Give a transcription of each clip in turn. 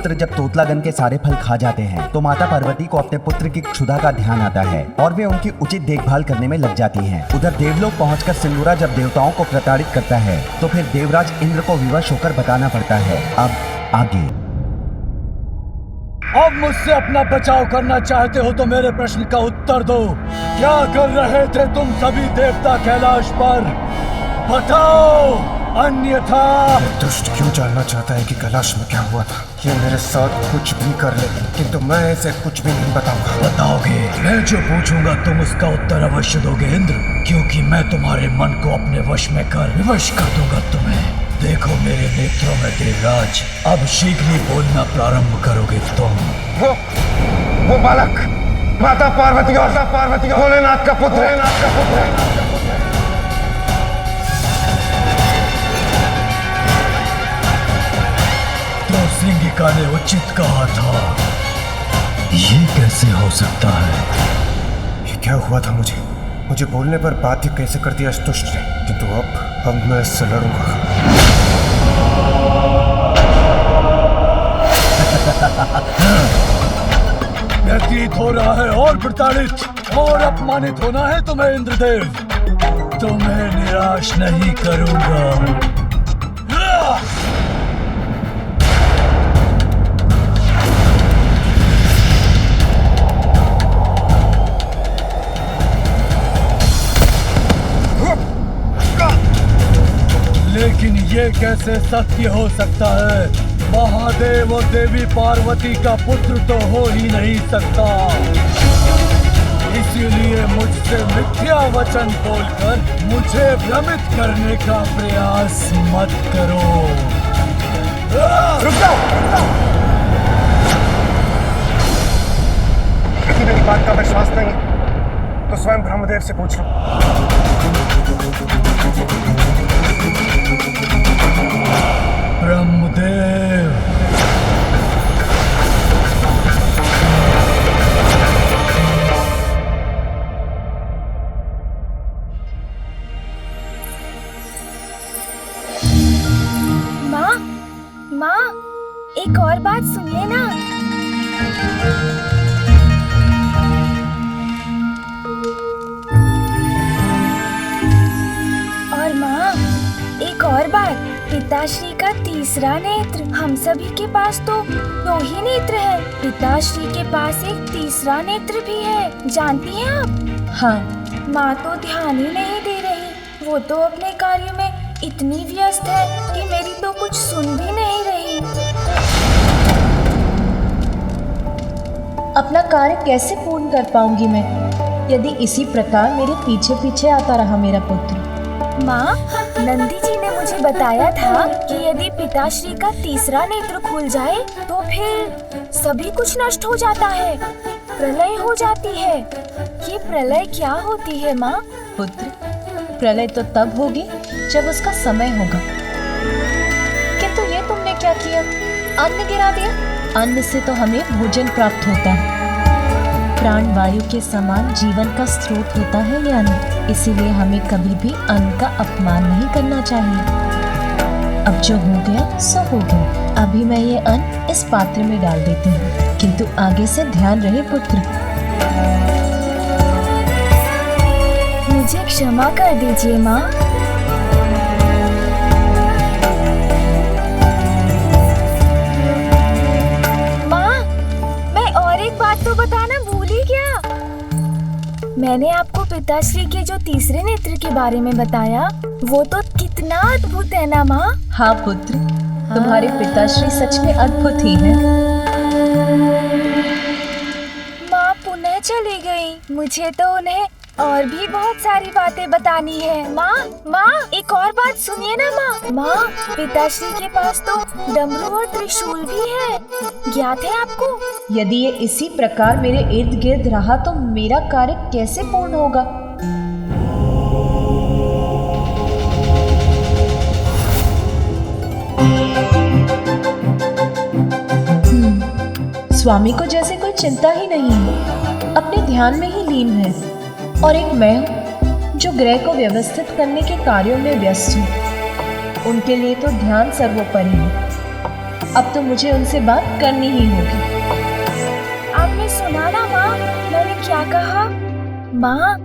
पुत्र जब तोतलागन के सारे फल खा जाते हैं तो माता पार्वती को अपने पुत्र की क्षुधा का ध्यान आता है और वे उनकी उचित देखभाल करने में लग जाती हैं। उधर देवलोक पहुंचकर सिंदूरा जब देवताओं को प्रताड़ित करता है तो फिर देवराज इंद्र को विवश होकर बताना पड़ता है। अब आगे। अब मुझसे अपना बचाव करना चाहते हो तो मेरे प्रश्न का उत्तर दो। क्या कर रहे थे तुम सभी देवता कैलाश पर? बताओ, अन्यथा। दुष्ट क्यों जानना चाहता है कि कैलाश में क्या हुआ था? ये मेरे साथ कुछ भी कर ले, किंतु मैं इसे कुछ भी नहीं बताऊंगा। बताओगे? मैं जो पूछूंगा तुम उसका उत्तर अवश्य दोगे इंद्र, क्योंकि मैं तुम्हारे मन को अपने वश में कर विवश कर दूंगा तुम्हें। देखो मेरे नेत्रों में देवराज, अब शीघ्र ही बोलना प्रारंभ करोगे तुम। वो बालक माता पार्वती और भोलेनाथ का पुत्र। तो सिंगिका ने उचित कहा था। ये कैसे हो सकता है? ये क्या हुआ था? मुझे बोलने पर बाध्य कैसे कर दिया इस दुष्ट ने, किंतु अब मैं इससे लड़ूंगा। व्यतीत हो रहा है और प्रताड़ित और अपमानित होना है तुम्हें इंद्रदेव। तुम्हें निराश नहीं करूंगा। लेकिन ये कैसे सत्य हो सकता है? महादेव और देवी पार्वती का पुत्र तो हो ही नहीं सकता। इसीलिए मुझसे मिथ्या वचन बोलकर मुझे भ्रमित करने का प्रयास मत करो। रुक जाओ। यदि मेरी बात का विश्वास नहीं तो स्वयं ब्रह्मदेव से पूछ लो। ब्रह्मदेव, माँ, एक और बात सुनिए ना। और माँ, एक और बात, पिताश्री का तीसरा नेत्र। हम सभी के पास तो 2 ही नेत्र है, पिताश्री के पास एक तीसरा नेत्र भी है, जानती हैं आप? हाँ। माँ तो ध्यान ही नहीं दे रही, वो तो अपने कार्य में इतनी व्यस्त है कि मेरी तो कुछ सुन भी नहीं रही। अपना कार्य कैसे पूर्ण कर पाऊंगी मैं यदि इसी प्रकार मेरे पीछे पीछे आता रहा मेरा पुत्र? माँ, नंदी जी ने मुझे बताया था कि यदि पिताश्री का तीसरा नेत्र खुल जाए तो फिर सभी कुछ नष्ट हो जाता है, प्रलय हो जाती है। ये प्रलय क्या होती है माँ? पुत्र, प्रलय तो तब होगी जब उसका समय होगा। किंतु ये तुमने क्या किया? अन्न गिरा दिया। अन्न से तो हमें भोजन प्राप्त होता है। प्राण वायु के समान जीवन का स्रोत होता है ये अन्न, इसीलिए हमें कभी भी अन्न का अपमान नहीं करना चाहिए। अब जो हो गया सो हो गया। अभी मैं ये अन्न इस पात्र में डाल देती हूँ, किंतु आगे से ध्यान रहे पुत्र। मुझे क्षमा कर दीजिए माँ। तो बताना भूल ही गया। मैंने आपको पिताश्री के जो तीसरे नेत्र के बारे में बताया, वो तो कितना अद्भुत है ना माँ? हाँ पुत्र, तुम्हारे पिताश्री सच में अद्भुत ही हैं। माँ पुनः चली गई। मुझे तो उन्हें और भी बहुत सारी बातें बतानी है। माँ, एक और बात सुनिए ना माँ। माँ, पिताश्री के पास तो डमरू और त्रिशूल भी है, ज्ञात है आपको? यदि ये इसी प्रकार मेरे इर्द गिर्द रहा तो मेरा कार्य कैसे पूर्ण होगा? स्वामी को जैसे कोई चिंता ही नहीं है, अपने ध्यान में ही लीन है। और एक मैं हूँ जो ग्रह को व्यवस्थित करने के कार्यों में व्यस्त हूँ। उनके लिए तो ध्यान सर्वोपरि है। अब तो मुझे उनसे बात करनी ही होगी। आपने सुना ना माँ, मैंने क्या कहा? माँ,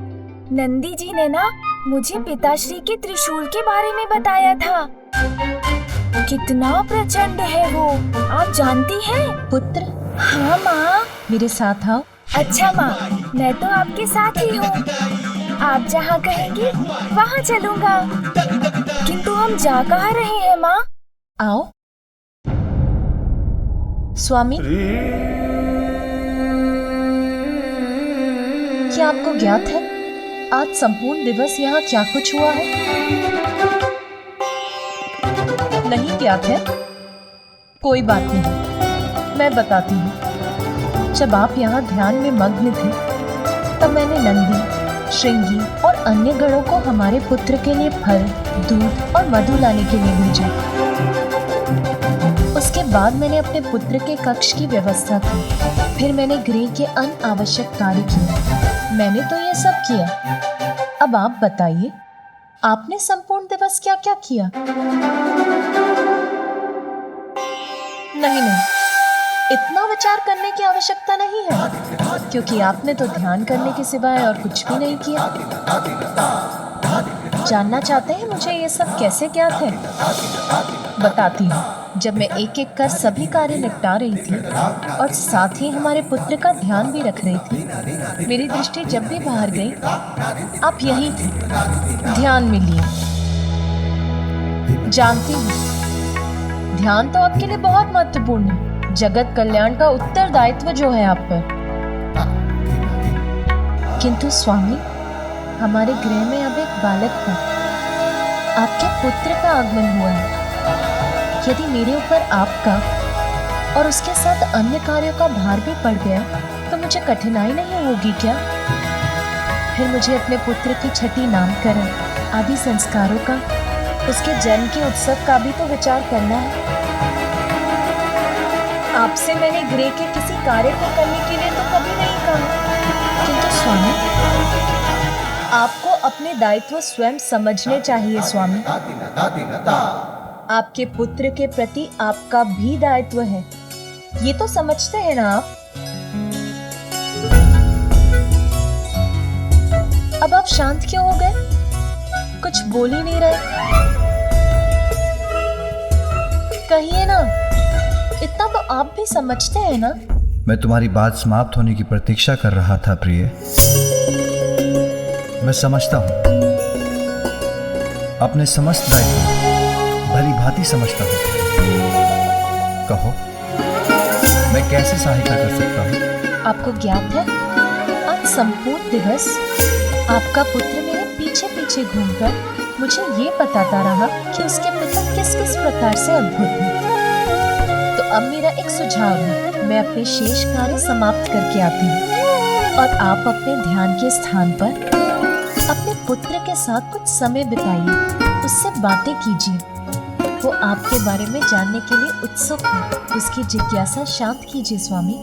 नंदी जी ने ना मुझे पिताश्री के त्रिशूल के बारे में बताया था। कितना प्रचंड है वो, आप जानती हैं? पुत्र, हाँ माँ। मेरे साथ आओ। अच्छा माँ, मैं तो आपके साथ ही हूँ। आप जहाँ कहेंगी वहाँ चलूँगा। किंतु हम जा कहाँ रहे हैं माँ? आओ। स्वामी, क्या आपको ज्ञात है आज संपूर्ण दिवस यहाँ क्या कुछ हुआ है? नहीं ज्ञात है? कोई बात नहीं, मैं बताती हूँ। जब आप यहाँ ध्यान में मग्न थे, तब मैंने नंदी, श्रृंगी और अन्य गणों को हमारे पुत्र के लिए फल, दूध और मधु लाने के लिए भेजा। उसके बाद मैंने अपने पुत्र के कक्ष की व्यवस्था की। फिर मैंने गृह के अनावश्यक कार्य किए। मैंने तो ये सब किया। अब आप बताइए, आपने संपूर्ण दिवस क्या क्या किया? नहीं, इतना विचार करने की आवश्यकता नहीं है, क्योंकि आपने तो ध्यान करने के सिवाय और कुछ भी नहीं किया। जानना चाहते हैं मुझे ये सब कैसे ज्ञात है? बताती हूँ। जब मैं एक एक कर सभी कार्य निपटा रही थी और साथ ही हमारे पुत्र का ध्यान भी रख रही थी, मेरी दृष्टि जब भी बाहर गई, आप यहीं थे, ध्यान में लिए। जानती हूँ, ध्यान तो आपके लिए बहुत महत्वपूर्ण है। जगत कल्याण का उत्तरदायित्व जो है आप पर। किंतु स्वामी, हमारे गृह में अब एक बालक था। आपके पुत्र का आगमन हुआ है। यदि मेरे ऊपर आपका और उसके साथ अन्य कार्यों का भार भी पड़ गया, तो मुझे कठिनाई नहीं होगी क्या? फिर मुझे अपने पुत्र की छठी नामकरण आदि संस्कारों का, उसके जन्म के उत्सव का भी तो विचार करना है। आपसे मैंने गृह के किसी कार्य को करने के लिए तो कभी नहीं कहा। किंतु स्वामी, आपको अपने दायित्व स्वयं समझने चाहिए स्वामी। आपके पुत्र के प्रति आपका भी दायित्व है, ये तो समझते हैं ना आप? अब आप शांत क्यों हो गए? कुछ बोल ही नहीं रहे। कहिए ना, इतना तो आप भी समझते हैं ना? मैं तुम्हारी बात समाप्त होने की प्रतीक्षा कर रहा था प्रिय। मैं समझता हूँ, अपने समस्त दायित्व भली भांति समझता हूँ। कहो, मैं कैसे सहायता कर सकता हूँ? आपको ज्ञात है, आज संपूर्ण दिवस आपका पुत्र मेरे पीछे पीछे घूमकर मुझे ये बताता रहा कि उसके पिता किस किस प्रकार से अद्भुत हैं। तो अब मेरा एक सुझाव है, मैं अपने शेष कार्य समाप्त करके आती हूँ और आप अपने ध्यान के स्थान पर अपने पुत्र के साथ कुछ समय बिताइए, उससे बातें कीजिए। वो आपके बारे में जानने के लिए उत्सुक है, उसकी जिज्ञासा शांत कीजिए स्वामी।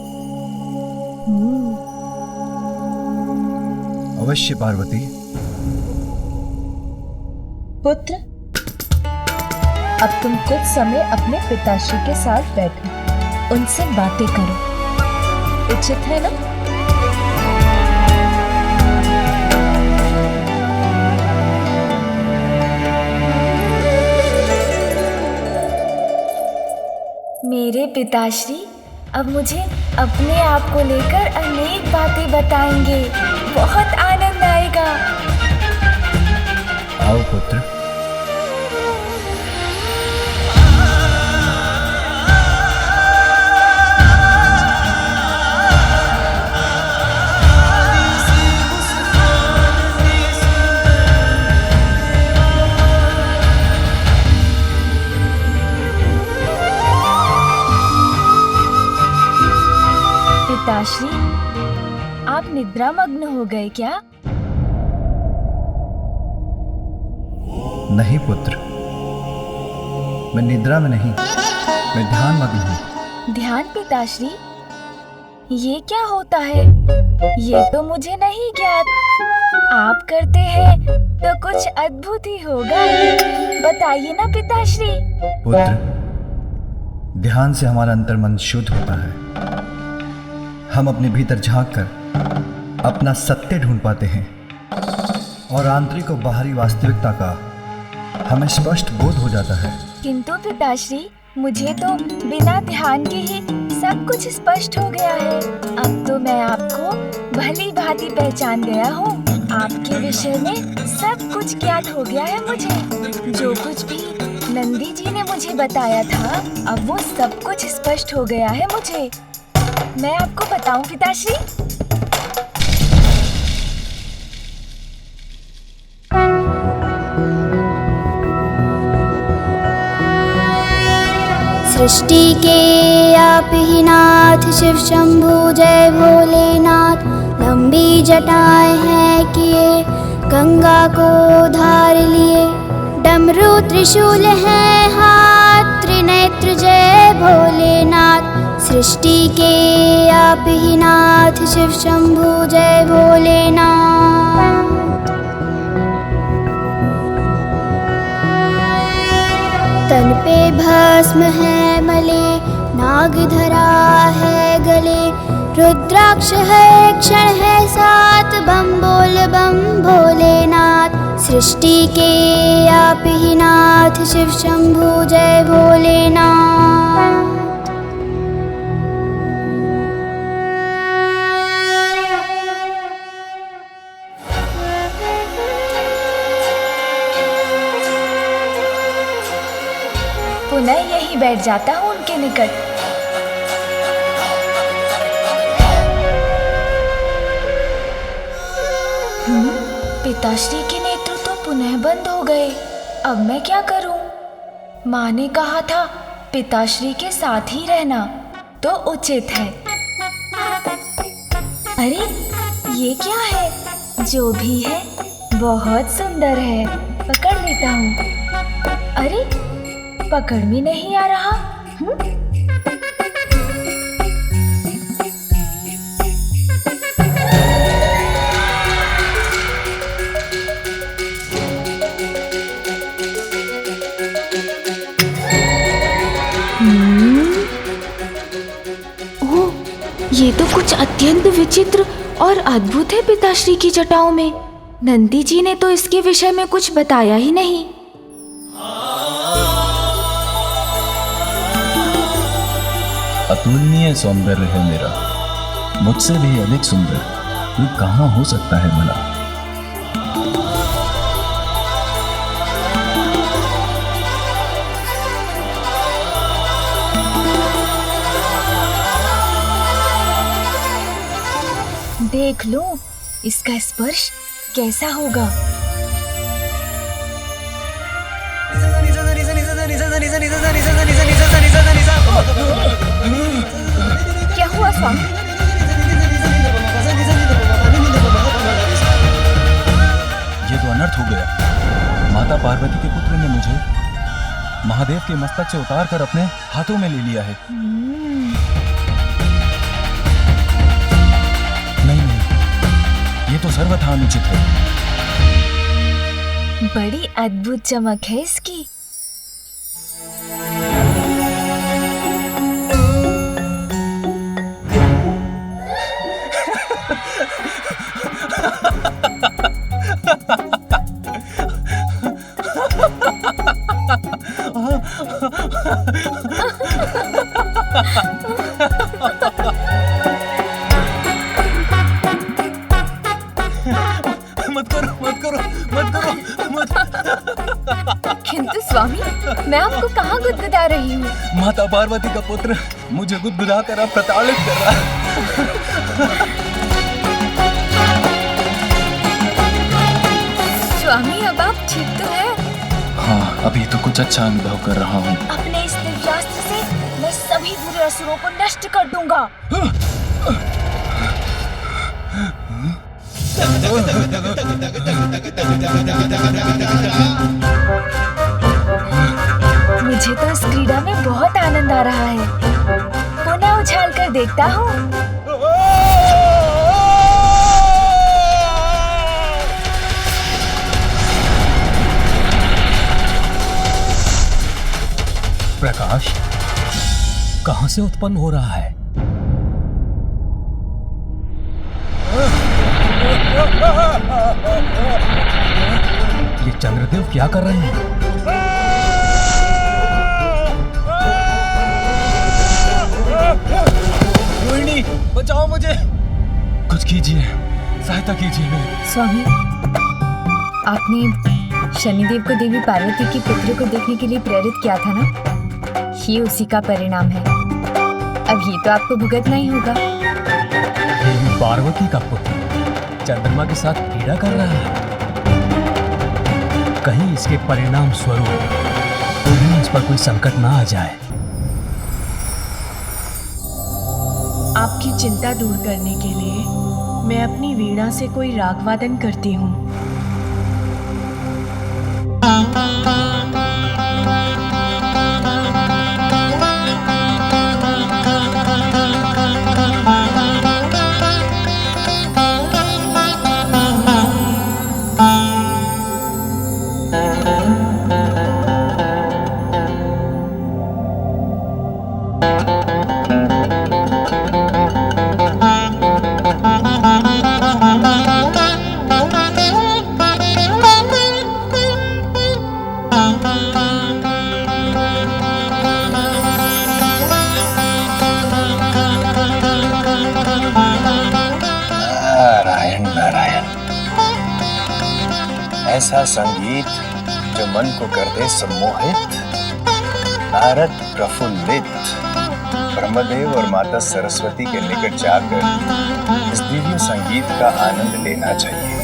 अवश्य पार्वती। पुत्र, अब तुम कुछ समय अपने पिताश्री के साथ बैठो, उनसे बातें करो। उचित है ना? मेरे पिताश्री अब मुझे अपने आप को लेकर अनेक बातें बताएंगे। बहुत आनंद आएगा। आओ पुत्र। पिताश्री, आप निद्रा मग्न हो गए क्या? नहीं पुत्र, मैं निद्रा में नहीं, मैं ध्यान मग्न हूँ। ध्यान पिताश्री, ये क्या होता है? ये तो मुझे नहीं ज्ञात। आप करते हैं तो कुछ अद्भुत ही होगा। बताइए ना पिताश्री। पुत्र, ध्यान से हमारा अंतर्मन शुद्ध होता है। हम अपने भीतर झांक कर अपना सत्य ढूंढ पाते हैं और आंतरिक और बाहरी वास्तविकता का हमें स्पष्ट बोध हो जाता है। किंतु पिताश्री, मुझे तो बिना ध्यान के ही सब कुछ स्पष्ट हो गया है। अब तो मैं आपको भली भांति पहचान गया हूँ। आपके विषय में सब कुछ ज्ञात हो गया है मुझे। जो कुछ भी नंदी जी ने मुझे बताया था, अब वो सब कुछ स्पष्ट हो गया है मुझे। मैं आपको बताऊं पिताश्री? सृष्टि के आप ही नाथ, शिव शंभु जय भोलेनाथ। लंबी जटाएं हैं किए, गंगा को धार लिए। डमरू त्रिशूल है हाथ, त्रिनेत्र जय भोलेनाथ। सृष्टि के आप ही नाथ, शिव शंभु जय भोलेनाथ। तन पे भस्म है मले, नाग धरा है गले। रुद्राक्ष है क्षण है साथ, बम बोल बम भोलेनाथ। सृष्टि के आप ही नाथ, शिव शंभु जय भोलेनाथ। पुनः यहीं बैठ जाता हूँ उनके निकट। पिताश्री के नेत्र तो पुनः बंद हो गए। अब मैं क्या करूं? माँ ने कहा था पिताश्री के साथ ही रहना तो उचित है। अरे ये क्या है? जो भी है बहुत सुंदर है। पकड़ लेता हूँ। अरे पकड़ में नहीं आ रहा। ओह, ये तो कुछ अत्यंत विचित्र और अद्भुत है पिताश्री की जटाओं में। नंदी जी ने तो इसके विषय में कुछ बताया ही नहीं। अतुलनीय सौंदर्य है मेरा, मुझसे भी अधिक सुंदर कोई कहाँ हो सकता है भला। देख लो इसका स्पर्श कैसा होगा। क्या हुआ स्वामी? ये तो अनर्थ हो गया। माता पार्वती के पुत्र ने मुझे महादेव के मस्तक से उतार कर अपने हाथों में ले लिया है। नहीं, ये तो सर्वथा अनुचित है। बड़ी अद्भुत चमक है इसकी। किंतु स्वामी, मैं आपको कहाँ गुदगुदा रही हूँ? माता पार्वती का पुत्र मुझे गुदगुदा कर अब प्रताड़ित कर रहा है। स्वामी, अब आप ठीक तो है? हाँ, अभी तो कुछ अच्छा अनुभव कर रहा हूँ। अपने इस दिव्यास्त्र से मैं सभी बुरे असुरों को नष्ट कर दूंगा। मुझे तो इस क्रीड़ा में बहुत आनंद आ रहा है। पुनः उछाल कर देखता हूँ। प्रकाश, कहां से उत्पन्न हो रहा है? ये चंद्रदेव क्या कर रहे हैं? रोहिणी, बचाओ मुझे, कुछ कीजिए, सहायता कीजिए मेरी। स्वामी, आपने शनिदेव को देवी पार्वती के पुत्र को देखने के लिए प्रेरित किया था ना? ये उसी का परिणाम है। अब ये तो आपको भुगतना ही होगा। देवी पार्वती का पुत्र चंद्रमा के साथ क्रीड़ा कर रहा है। कहीं इसके परिणाम स्वरूप कहीं इस पर कोई संकट ना आ जाए। आपकी चिंता दूर करने के लिए मैं अपनी वीणा से कोई राग वादन करती हूँ। ऐसा संगीत जो मन को कर दे सम्मोहित, नारद प्रफुल्लित, ब्रह्मदेव और माता सरस्वती के निकट जाकर इस दिव्य संगीत का आनंद लेना चाहिए।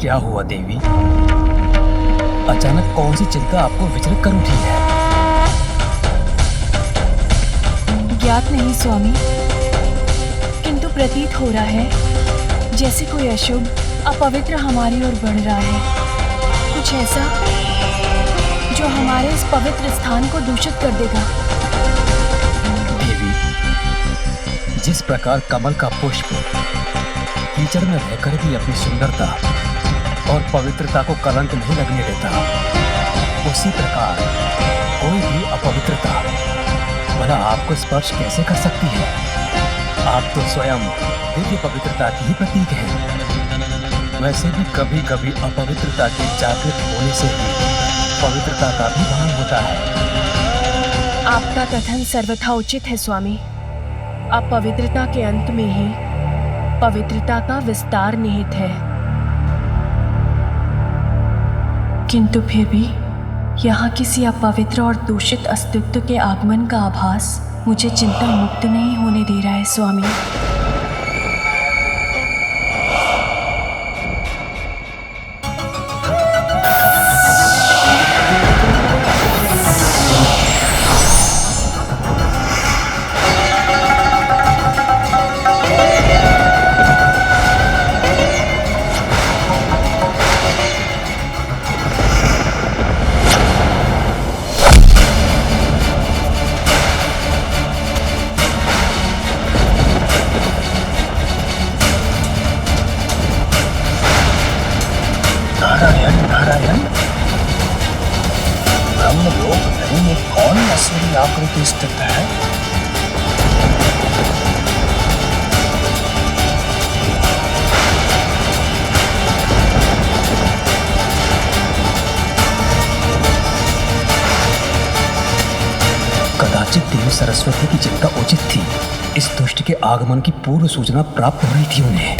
क्या हुआ देवी? अचानक कौन सी चिंता आपको विचलित कर उठी है? ज्ञात नहीं स्वामी, किंतु प्रतीत हो रहा है जैसे कोई अशुभ अपवित्र हमारी ओर बढ़ रहा है। कुछ ऐसा जो हमारे इस पवित्र स्थान को दूषित कर देगा। देवी, जिस प्रकार कमल का पुष्प कीचड़ में रहकर भी अपनी सुंदरता और पवित्रता को कलंक नहीं लगने देता, उसी प्रकार कोई भी अपवित्रता भला आपको स्पर्श कैसे कर सकती है? आप तो स्वयं दिव्य पवित्रता की ही प्रतीक हैं। वैसे भी कभी कभी अपवित्रता के जागृत होने से ही पवित्रता का भी भान होता है। आपका कथन सर्वथा उचित है स्वामी। अपवित्रता के अंत में ही पवित्रता का विस्तार निहित है। किंतु फिर भी यहाँ किसी अपवित्र और दूषित अस्तित्व के आगमन का आभास मुझे चिंता मुक्त नहीं होने दे रहा है स्वामी। नारायण नारायण, ब्रह्मलोक में ये कौन असुरी आकृति स्थित है? कदाचित देवी सरस्वती की चिंता उचित थी। इस दुष्ट के आगमन की पूर्व सूचना प्राप्त हो रही थी उन्हें।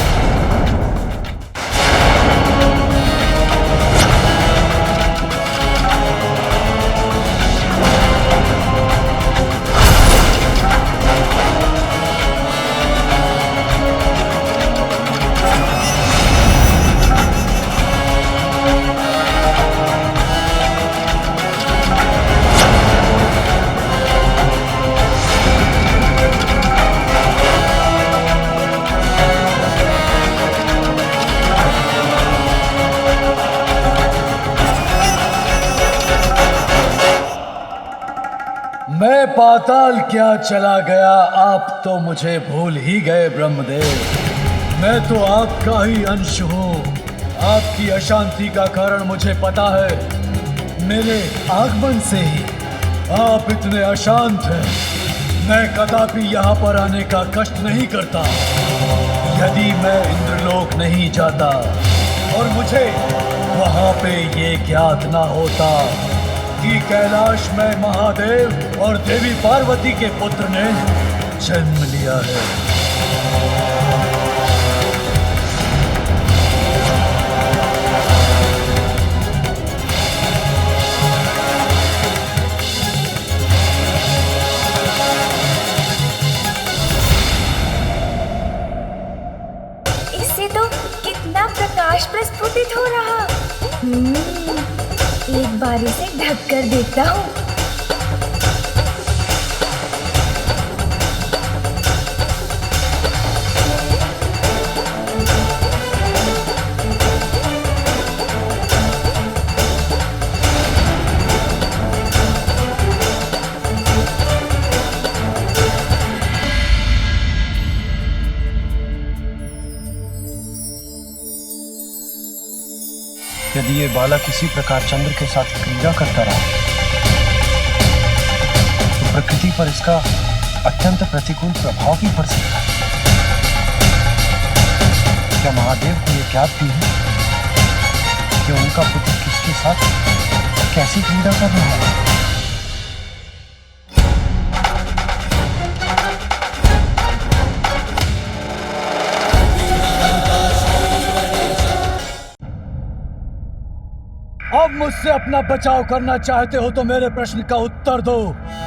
मैं पाताल क्या चला गया, आप तो मुझे भूल ही गए ब्रह्मदेव। मैं तो आपका ही अंश हूँ। आपकी अशांति का कारण मुझे पता है। मेरे आगमन से ही आप इतने अशांत हैं। मैं कदापि यहाँ पर आने का कष्ट नहीं करता यदि मैं इंद्रलोक नहीं जाता और मुझे वहाँ पे ये ज्ञात ना होता कि कैलाश में महादेव और देवी पार्वती के पुत्र ने जन्म लिया है। इससे तो कितना प्रकाश प्रस्फुटित हो रहा। एक बार इसे ढक कर देखता हूँ। यदि ये बालक किसी प्रकार चंद्र के साथ क्रीड़ा करता रहा तो प्रकृति पर इसका अत्यंत प्रतिकूल प्रभाव भी पड़ सकता है। क्या महादेव को ये ज्ञात भी है कि उनका पुत्र किसके साथ कैसी क्रीड़ा कर रहा है? अब मुझसे अपना बचाव करना चाहते हो तो मेरे प्रश्न का उत्तर दो।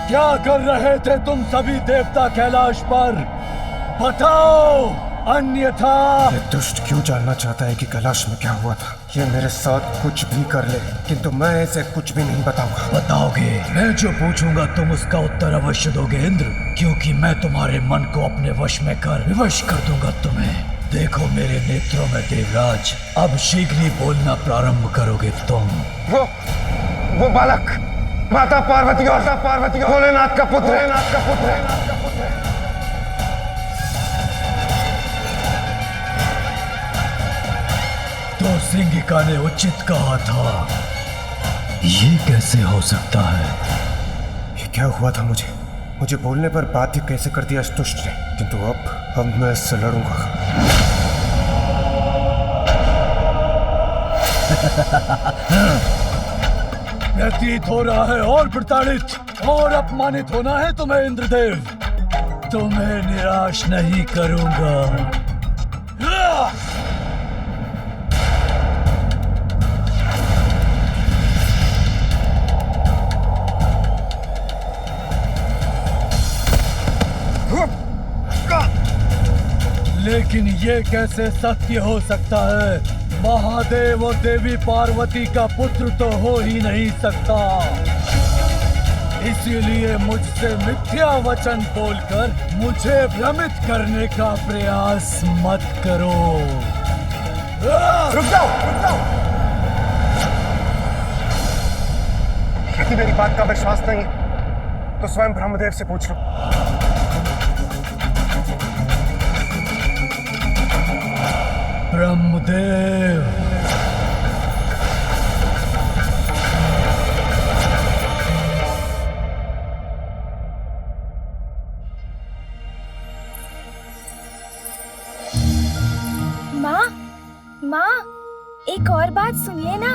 क्या कर रहे थे तुम सभी देवता कैलाश पर? बताओ, अन्यथा। ये दुष्ट क्यों जानना चाहता है कि कैलाश में क्या हुआ था? ये मेरे साथ कुछ भी कर ले, किंतु मैं इसे कुछ भी नहीं बताऊंगा। बताओगे? मैं जो पूछूंगा तुम उसका उत्तर अवश्य दोगे इंद्र, क्योंकि मैं तुम्हारे मन को अपने वश में कर विवश कर दूंगा तुम्हें। देखो मेरे नेत्रों में देवराज, अब शीघ्र ही बोलना प्रारंभ करोगे तुम। वो बालक माता पार्वती और भोलेनाथ का पुत्र है। तो सिंगिका ने उचित कहा था। ये कैसे हो सकता है? ये क्या हुआ था? मुझे बोलने पर बाध्य कैसे कर दिया इस दुष्ट ने, किंतु अब मैं इससे लड़ूंगा। व्यतीत हो रहा है और प्रताड़ित और अपमानित होना है तुम्हें इंद्रदेव। तुम्हें निराश नहीं करूंगा। लेकिन ये कैसे सत्य हो सकता है? महादेव और देवी पार्वती का पुत्र तो हो ही नहीं सकता। इसीलिए मुझसे मिथ्या वचन बोलकर मुझे भ्रमित करने का प्रयास मत करो। रुक जाओ। यदि मेरी बात का विश्वास नहीं तो स्वयं ब्रह्मदेव से पूछ लो। ब्रह्मदेव, माँ, एक और बात सुनिए ना।